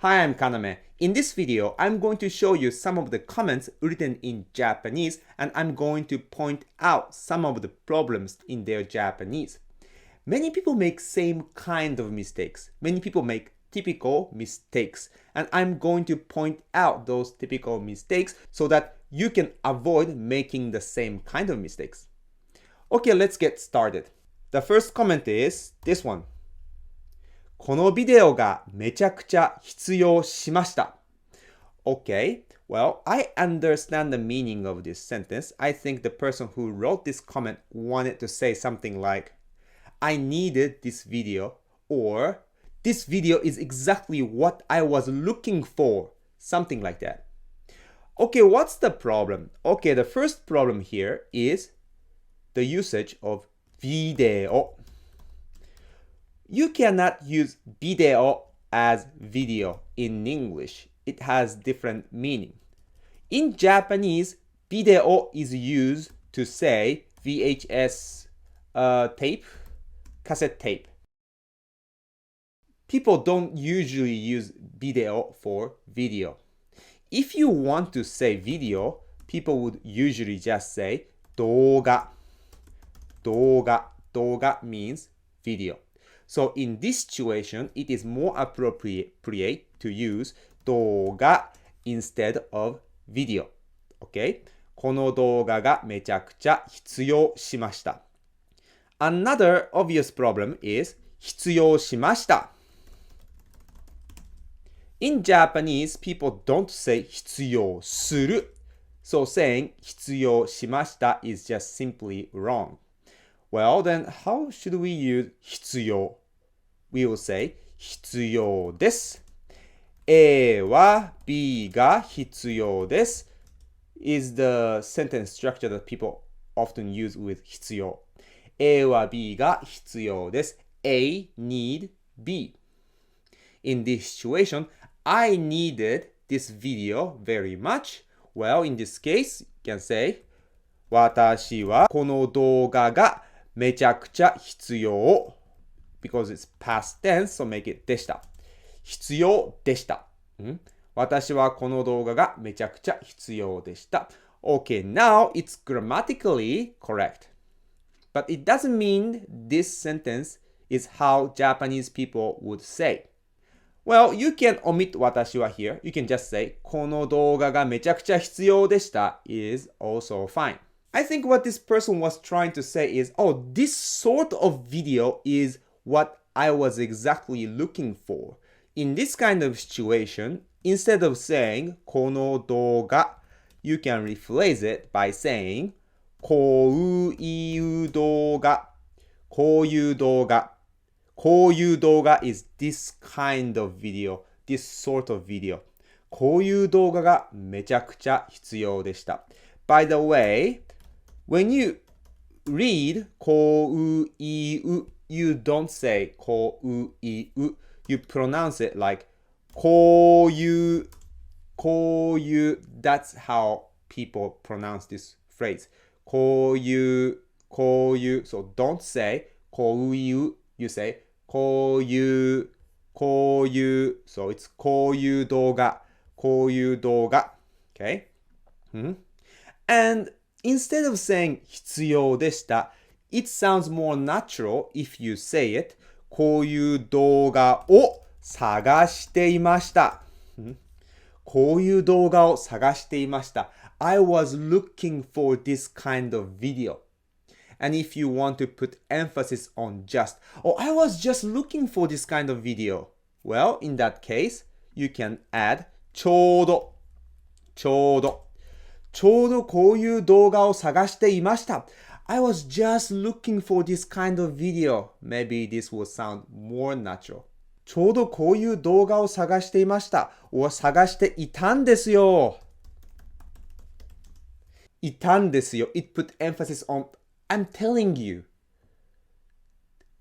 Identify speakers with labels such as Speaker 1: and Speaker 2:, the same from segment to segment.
Speaker 1: Hi, I'm Kaname. In this video, I'm going to show you some of the comments written in Japanese, and I'm going to point out some of the problems in their Japanese. Many people make same kind of mistakes. Many people make typical mistakes, and I'm going to point out those typical mistakes so that you can avoid making the same kind of mistakes. Okay, let's get started. The first comment is this one. このビデオがめちゃくちゃ必要しました。Okay, well, I understand the meaning of this sentence. I think the person who wrote this comment wanted to say something like, I needed this video, or this video is exactly what I was looking for. Something like that. Okay, what's the problem? Okay, the first problem here is the usage of video. You cannot use video as video in English. It has different meaning. In Japanese, video is used to say VHS tape, cassette tape. People don't usually use video for video. If you want to say video, people would usually just say 動画. 動画 means video. So in this situation, it is more appropriate to use 動画 instead of video. Okay? この動画がめちゃくちゃ必要しました。Another obvious problem is 必要しました。In Japanese, people don't say 必要する. So saying 必要しました is just simply wrong. Well, then how should we use 必要? We will say 必要です。A は B が必要です is the sentence structure that people often use with 必要。A は B が必要です。A need B. In this situation, I needed this video very much. Well, in this case, you can say 私はこの動画がめちゃくちゃ必要 because it's past tense, so make it でした。必要でした。私はこの動画がめちゃくちゃ必要でした。Okay, now it's grammatically correct. But it doesn't mean this sentence is how Japanese people would say. Well, you can omit 私は here. You can just say この動画がめちゃくちゃ必要でした is also fine. I think what this person was trying to say is, oh, this sort of video is what I was exactly looking for. In this kind of situation, instead of saying この動画, you can rephrase it by saying こういう動画。こういう動画。こういう動画 is this kind of video, this sort of video. こういう動画がめちゃくちゃ必要でした。By the way, when you read こういう you don't say こういう you pronounce it like こういうこういう that's how people pronounce this phrase こういうこういう so don't say こういう you say こういうこういう so it's こういう動画こういう動画 okay? And instead of saying 必要でした it sounds more natural if you say it こういう動画を探していました。こういう動画を探していました。I was looking for this kind of video. And if you want to put emphasis on just, oh, I was just looking for this kind of video. Well, in that case, you can add ちょうど。ちょうど。ちょうどこういう動画を探していました。I was just looking for this kind of video. Maybe this will sound more natural. ちょうどこういう動画を探していました。探していたんですよ。いたんですよ。It put emphasis on I'm telling you.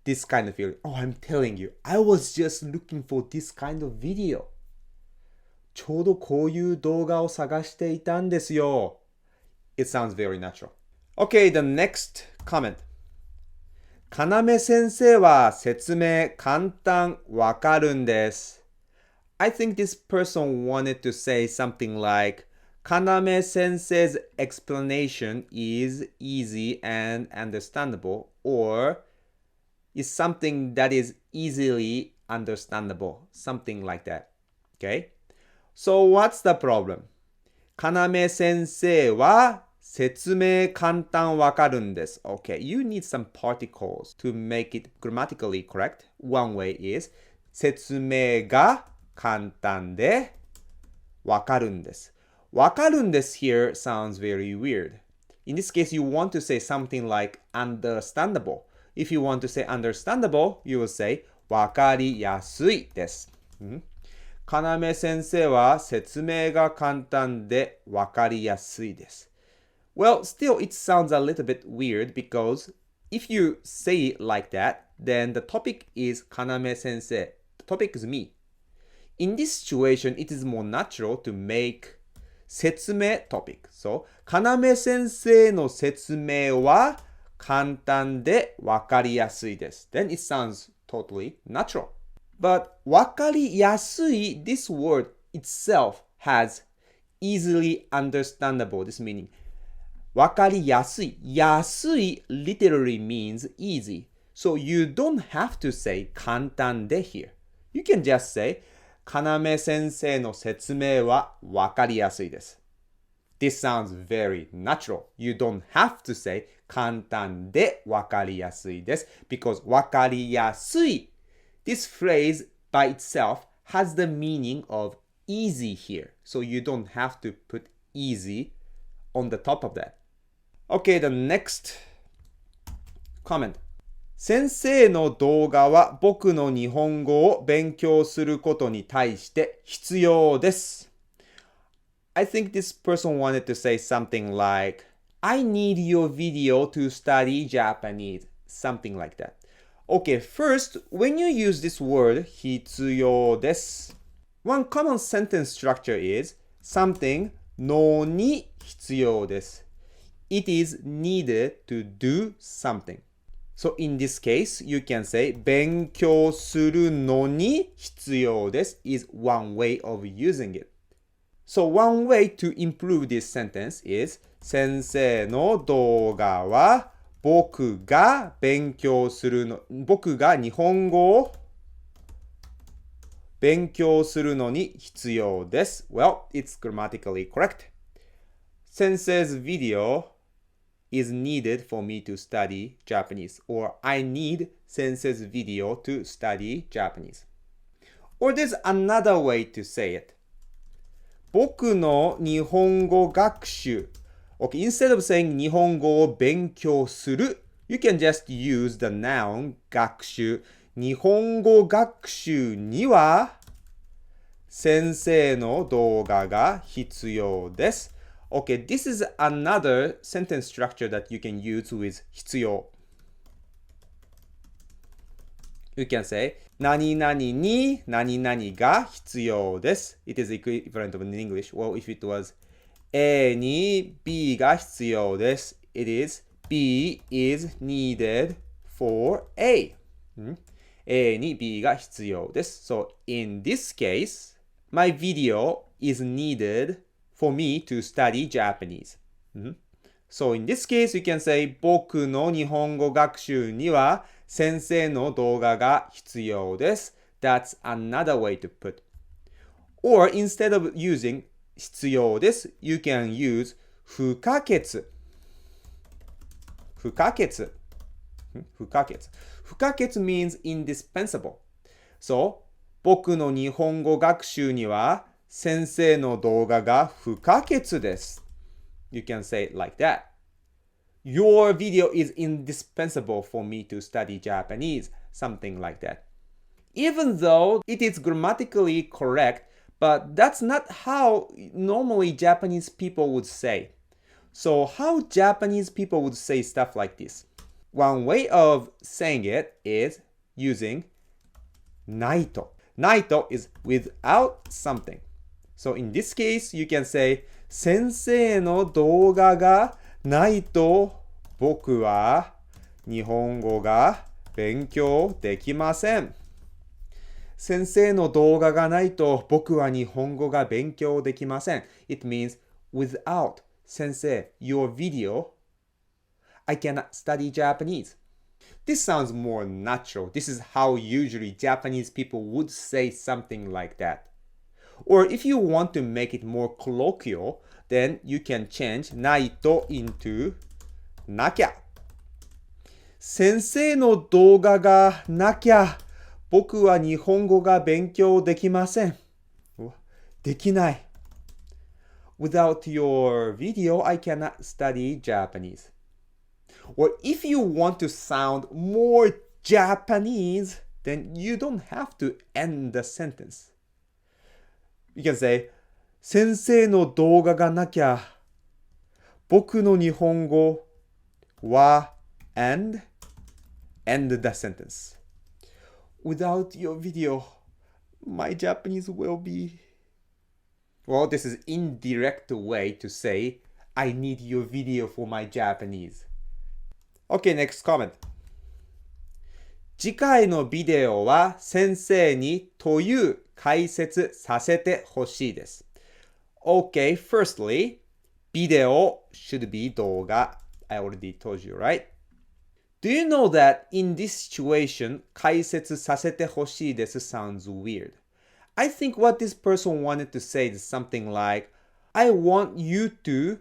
Speaker 1: This kind of feeling. Oh, I'm telling you. I was just looking for this kind of video. ちょうどこういう動画を探していたんですよ。It sounds very natural. Okay, the next comment. かなめ先生は説明簡単わかるんです。I think this person wanted to say something like, Kaname sensei's explanation is easy and understandable, or is something that is easily understandable, something like that. Okay? So what's the problem? Kaname sensei wa 説明簡単わかるんです。Okay, you need some particles to make it grammatically correct. One way is 説明が簡単でわかるんです。わかるんです here sounds very weird. In this case, you want to say something like understandable. If you want to say understandable, you will say わかりやすいです。かなめ先生は説明が簡単でわかりやすいです。Well, still it sounds a little bit weird because if you say it like that, then the topic is Kaname sensei. The topic is me. In this situation, it is more natural to make 説明 topic. So, かなめ先生の説明は簡単でわかりやすいです。Then it sounds totally natural. But わかりやすい, this word itself has easily understandable, this meaning. わかりやすい. 安い literally means easy. So you don't have to say 簡単で here. You can just say かなめ先生の説明はわかりやすいです。This sounds very natural. You don't have to say 簡単でわかりやすいです because わかりやすい, this phrase by itself has the meaning of easy here. So you don't have to put easy on the top of that. Okay, the next comment. 先生の動画は僕の日本語を勉強することに対して必要です。I think this person wanted to say something like, I need your video to study Japanese. Something like that. Okay, first, when you use this word, 必要です, one common sentence structure is something のに必要です. It is needed to do something. So in this case, you can say 勉強するのに必要です is one way of using it. So one way to improve this sentence is 先生の動画は僕が日本語を勉強するのに必要です. Well, it's grammatically correct. 先生's video is needed for me to study Japanese, or I need 先生's video to study Japanese. Or there's another way to say it. 僕の日本語学習. Okay, instead of saying 日本語を勉強する, you can just use the noun 学習. 日本語学習には先生の動画が必要です. Okay, this is another sentence structure that you can use with 必要. You can say 何々に何々が必要です. It is equivalent of in English. Well, if it was A に B が必要です. It is B is needed for A. A に B が必要です. So in this case, my video is needed for me to study Japanese. So in this case, you can say 僕の日本語学習には先生の動画が必要です. That's another way to put. Or instead of using 必要です, you can use 不可欠. 不可欠. 不可欠. 不可欠 means indispensable. So, 僕の日本語学習には先生の動画が不可欠です. You can say it like that. Your video is indispensable for me to study Japanese. Something like that. Even though it is grammatically correct, but that's not how normally Japanese people would say. So how Japanese people would say stuff like this? One way of saying it is using ないと. ないと is without something. So in this case, you can say 先生の動画がないと僕は日本語が勉強できません.先生の動画がないと僕は日本語が勉強できません。It means without 先生 your video, I cannot study Japanese. This sounds more natural. This is how usually Japanese people would say something like that. Or if you want to make it more colloquial, then you can change ないと into なきゃ。先生の動画がなきゃ僕は日本語が勉強できません。できない。Without your video, I cannot study Japanese. Or if you want to sound more Japanese, then you don't have to end the sentence. You can say, 先生の動画がなきゃ僕の日本語は and end the sentence. Without your video, my Japanese will be... Well, this is indirect way to say, I need your video for my Japanese. Okay, next comment. 次回のビデオは先生にという解説させてほしいです。Okay, firstly, video should be 動画. I already told you, right? Do you know that in this situation, 解説させてほしいです sounds weird. I think what this person wanted to say is something like, I want you to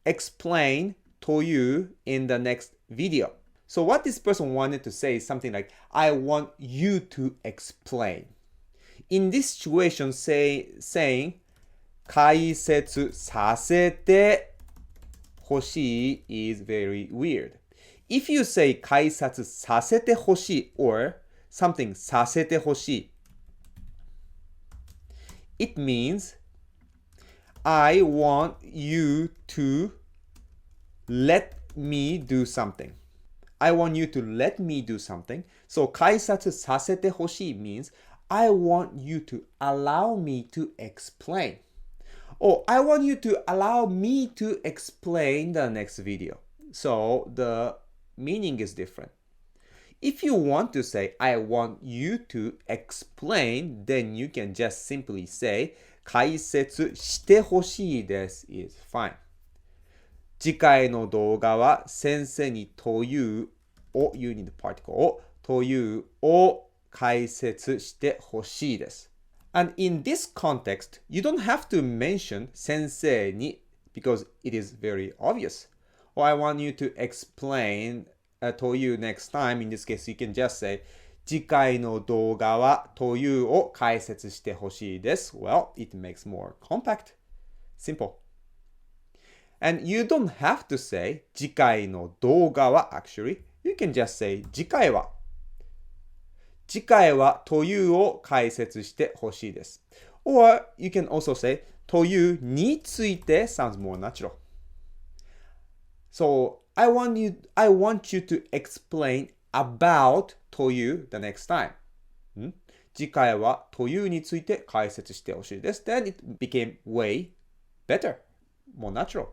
Speaker 1: explain という in the next video. So what this person wanted to say is something like, I want you to explain. In this situation, saying 解説させてほしい is very weird. If you say 解説させてほしい or something させてほしい, it means I want you to let me do something. I want you to let me do something. So 解説させてほしい means I want you to allow me to explain. Or I want you to allow me to explain the next video. So the meaning is different. If you want to say, I want you to explain, then you can just simply say, 解説してほしいです is fine. 次回の動画は先生にというを you need the particle をというを解説してほしいです。And in this context, you don't have to mention 先生に because it is very obvious. Or I want you to explain という next time. In this case, you can just say 次回の動画はというを解説してほしいです。Well, it makes more compact. Simple. And you don't have to say 次回の動画は actually. You can just say 次回はというを解説してほしいです。Or you can also say というについて sounds more natural. So I want you to explain about という the next time. 次回はというについて解説してほしいです。Then it became way better, more natural.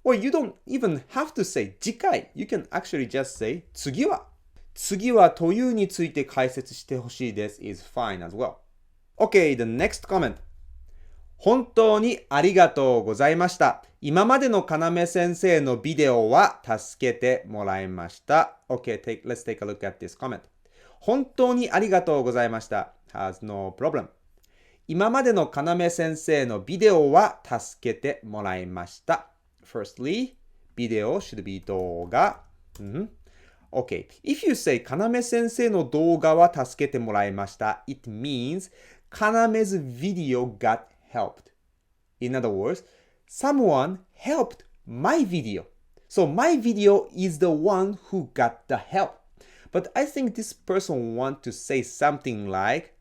Speaker 1: Or you don't even have to say 次回. You can actually just say 次はというについて解説してほしいです is fine as well. Okay, the next comment. 本当にありがとうございました。今までのかなめ先生のビデオは助けてもらいました。Okay, let's take a look at this comment. 本当にありがとうございました。has no problem. 今までのかなめ先生のビデオは助けてもらいました。Firstly, video should be 動画。Okay, if you say かなめ先生の動画は助けてもらいました、it means かなめ's video got helped. In other words, someone helped my video. So my video is the one who got the help. But I think this person wants to say something like,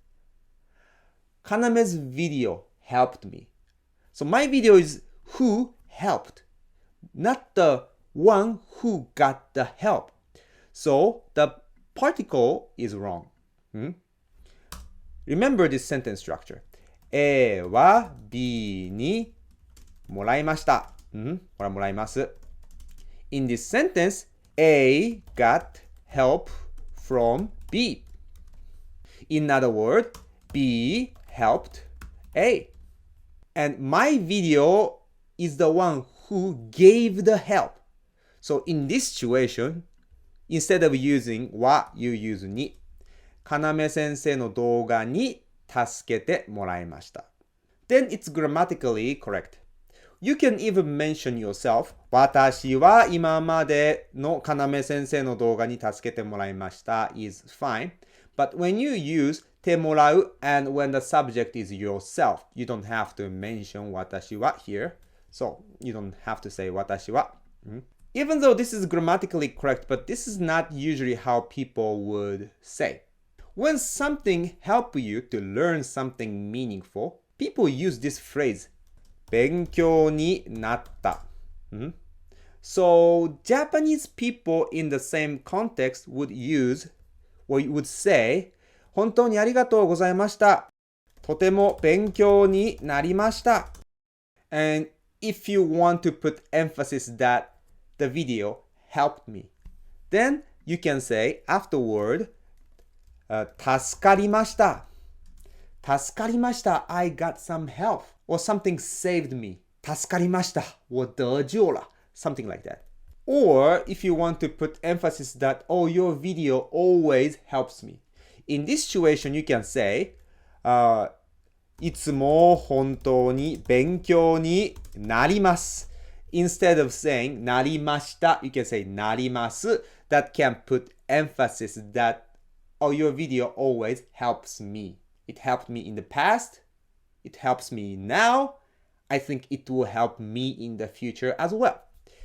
Speaker 1: かなめ's video helped me. So my video is who helped, not the one who got the help. So the particle is wrong. Remember this sentence structure. A は B にもらいました。ほらもらいます。In this sentence, A got help from B. In other words, B helped A. And my video is the one who gave the help. So in this situation, instead of using は you use に。要先生の動画に助けてもらいました。Then it's grammatically correct. You can even mention yourself. 私は今までの要先生の動画に助けてもらいました is fine. But when you use てもらう and when the subject is yourself, you don't have to mention 私は here. So you don't have to say 私は。Even though this is grammatically correct, but this is not usually how people would say. When something helps you to learn something meaningful, people use this phrase 勉強になった。So Japanese people in the same context would use or would say 本当にありがとうございました。とても勉強になりました。And if you want to put emphasis that the video helped me, then you can say afterward 助かりました。助かりました。I got some help. Or something saved me. 助かりました。我得救了。Something like that. Or if you want to put emphasis that, oh, your video always helps me. In this situation, you can say, いつも本当に勉強になります。Instead of saying なりました、you can say なります。That can put emphasis that, oh, your video always helps me. It helped me in the past. It helps me now. I think it will help me in the future as well.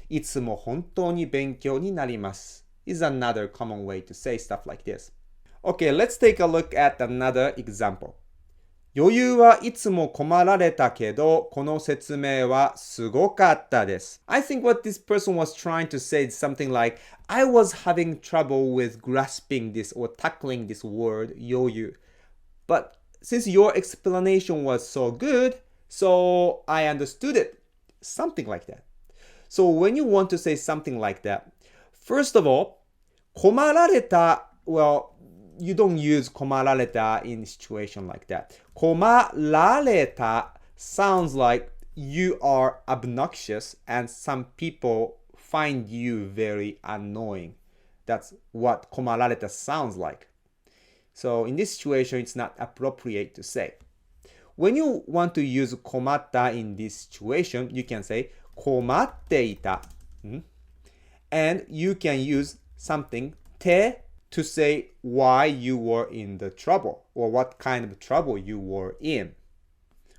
Speaker 1: いつも本当に勉強になります is another common way to say stuff like this. Okay, let's take a look at another example. 余裕はいつも困られたけど、この説明はすごかったです。I think what this person was trying to say is something like, I was having trouble with grasping this or tackling this word, 余裕. But since your explanation was so good, so I understood it. Something like that. So when you want to say something like that, first of all, 困られた, well, you don't use 困られた in a situation like that. 困られた sounds like you are obnoxious and some people find you very annoying. That's what 困られた sounds like. So in this situation, it's not appropriate to say. When you want to use 困った in this situation, you can say 困っていた. And you can use something て to say why you were in the trouble or what kind of trouble you were in.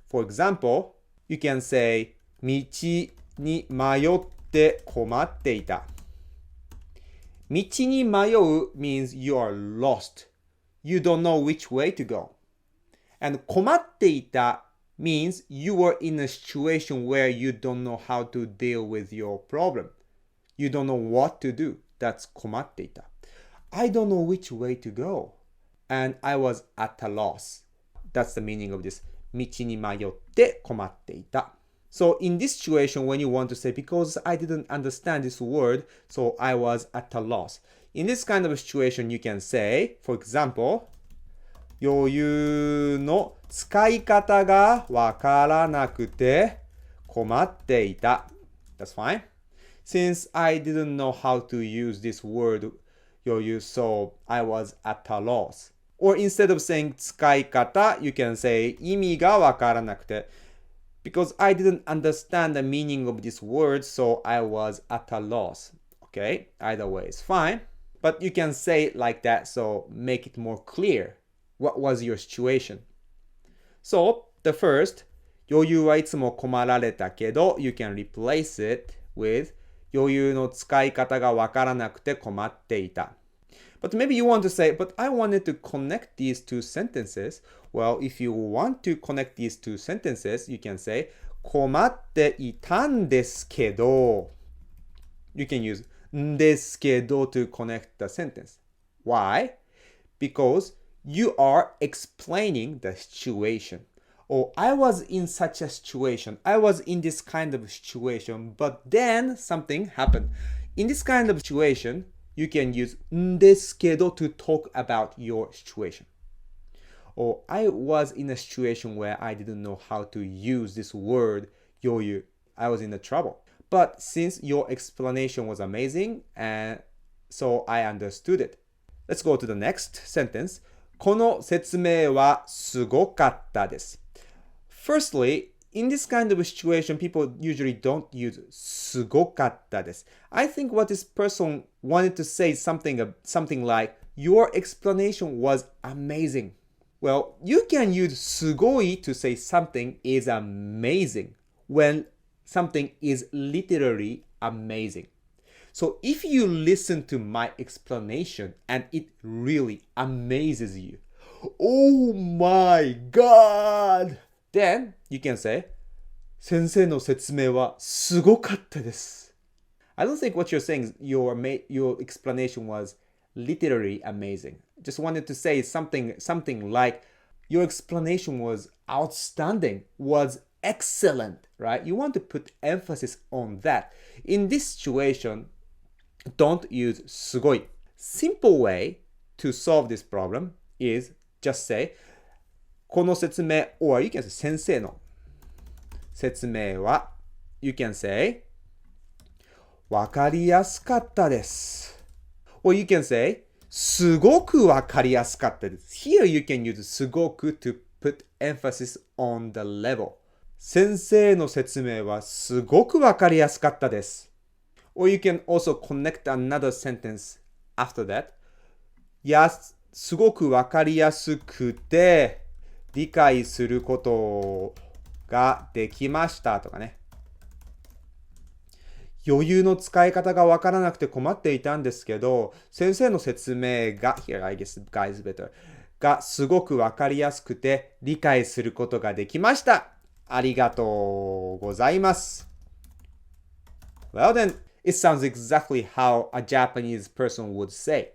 Speaker 1: For example, you can say 道に迷って困っていた. 道に迷う means you are lost. You don't know which way to go. And 困っていた means you were in a situation where you don't know how to deal with your problem. You don't know what to do. That's 困っていた. I don't know which way to go. And I was at a loss. That's the meaning of this. 道に迷って困っていた. So in this situation, when you want to say, because I didn't understand this word, so I was at a loss. In this kind of situation, you can say, for example, 余裕の使い方がわからなくて困っていた. That's fine. Since I didn't know how to use this word 余裕, so I was at a loss. Or instead of saying 使い方, you can say 意味がわからなくて. Because I didn't understand the meaning of this word, so I was at a loss. Okay, either way is fine. But you can say it like that, so make it more clear. What was your situation? So, the first, 余裕はいつも困られたけど, you can replace it with 余裕の使い方がわからなくて困っていた. But maybe you want to say, but I wanted to connect these two sentences. Well, if you want to connect these two sentences, you can say 困っていたんですけど. You can use んですけど to connect the sentence. Why? Because you are explaining the situation. Or I was in such a situation. I was in this kind of situation, but then something happened. In this kind of situation, you can use んですけど to talk about your situation. or I was in a situation where I didn't know how to use this word 余裕. I was in a trouble. But since your explanation was amazing, and so I understood it. Let's go to the next sentence. この説明はすごかったです。Firstly, in this kind of situation, people usually don't use すごかったです. I think what this person wanted to say something like, your explanation was amazing. Well, you can use すごい to say something is amazing when something is literally amazing. So if you listen to my explanation and it really amazes you, oh my god! Then you can say, 先生の説明はすごかったです. I don't think what you're saying, your explanation was literally amazing. Just wanted to say something like, your explanation was outstanding, was excellent, right? You want to put emphasis on that. In this situation, don't use すごい. Simple way to solve this problem is just say この説明 or you can say 先生の説明は you can say わかりやすかったです or you can say すごくわかりやすかったです Here you can use すごく to put emphasis on the level 先生の説明はすごくわかりやすかったです Or you can also connect another sentence after that. すごくわかりやすくて理解することができましたとかね。余裕の使い方がわからなくて困っていたんですけど、先生の説明が、here I guess guys better, がすごくわかりやすくて理解することができました。ありがとうございます。Well then, it sounds exactly how a Japanese person would say.